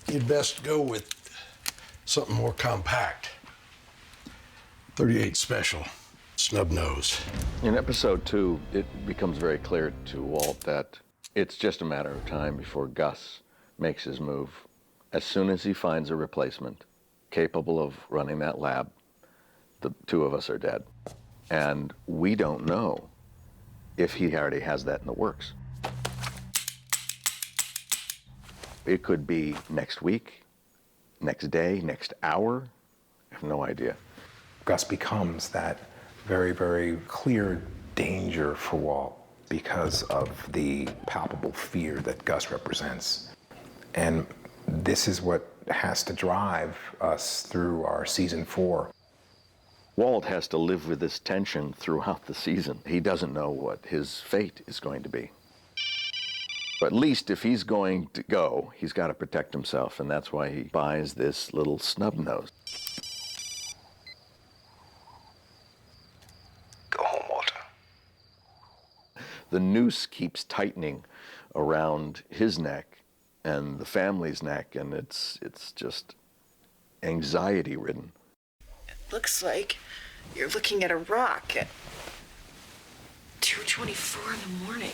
You'd best go with something more compact. 38 Special, Snub Nose. In episode 2, it becomes very clear to Walt that it's just a matter of time before Gus makes his move. As soon as he finds a replacement capable of running that lab, the two of us are dead. And we don't know if he already has that in the works. It could be next week, next day, next hour. I have no idea. Gus becomes that very, very clear danger for Walt because of the palpable fear that Gus represents. And this is what has to drive us through our season 4. Walt has to live with this tension throughout the season. He doesn't know what his fate is going to be. But at least if he's going to go, he's got to protect himself, and that's why he buys this little snub nose. Go home, Walter. The noose keeps tightening around his neck and the family's neck, and it's just anxiety-ridden. It looks like you're looking at a rock at 2:24 in the morning.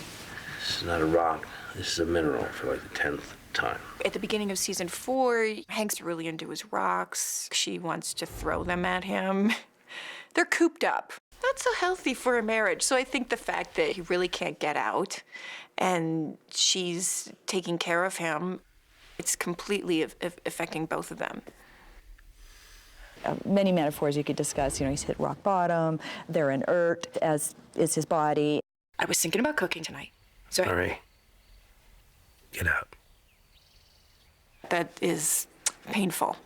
This is not a rock. This is a mineral for like the 10th time. At the beginning of season 4, Hank's really into his rocks. She wants to throw them at him. They're cooped up. Not so healthy for a marriage. So I think the fact that he really can't get out and she's taking care of him, it's completely affecting both of them. Many metaphors you could discuss. You know, he's hit rock bottom, they're inert, as is his body. I was thinking about cooking tonight. So Marie, get out. that is painful.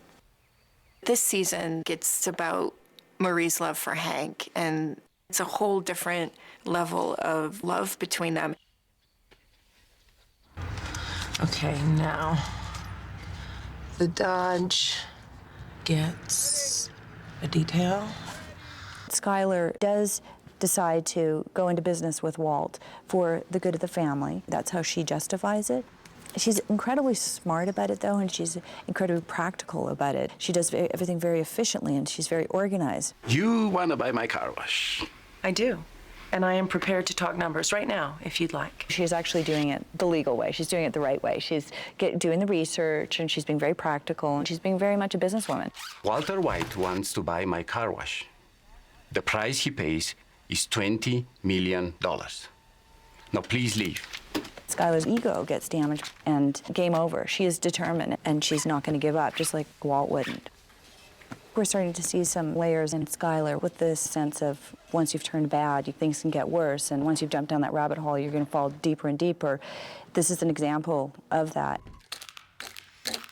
This season, it's about Marie's love for Hank, and it's a whole different level of love between them. Okay, now the Dodge gets a detail. Skylar does decide to go into business with Walt for the good of the family. That's how she justifies it. She's incredibly smart about it, though, and she's incredibly practical about it. She does everything very efficiently, and she's very organized. You want to buy my car wash? I do. And I am prepared to talk numbers right now, if you'd like. She's actually doing it the legal way. She's doing it the right way. She's doing the research, and she's being very practical, and she's being very much a businesswoman. Walter White wants to buy my car wash. The price he pays is $20 million. Now, please leave. Skylar's ego gets damaged, and game over. She is determined, and she's not going to give up, just like Walt wouldn't. We're starting to see some layers in Skylar with this sense of once you've turned bad, things can get worse, and once you've jumped down that rabbit hole, you're going to fall deeper and deeper. This is an example of that.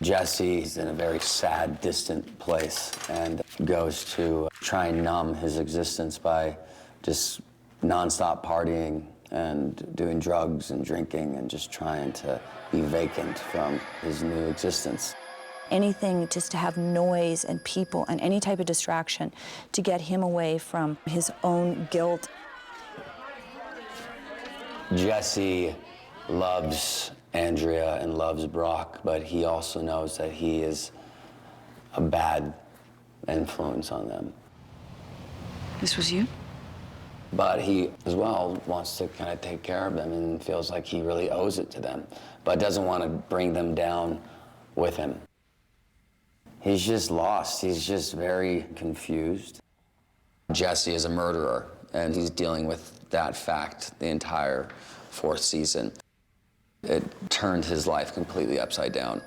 Jesse's in a very sad, distant place and goes to try and numb his existence by just nonstop partying and doing drugs and drinking and just trying to be vacant from his new existence. Anything just to have noise and people and any type of distraction to get him away from his own guilt. Jesse loves Andrea and loves Brock, but he also knows that he is a bad influence on them. This was you? But he, as well, wants to kind of take care of them and feels like he really owes it to them, but doesn't want to bring them down with him. He's just lost. He's just very confused. Jesse is a murderer, and he's dealing with that fact the entire 4th season. It turned his life completely upside down.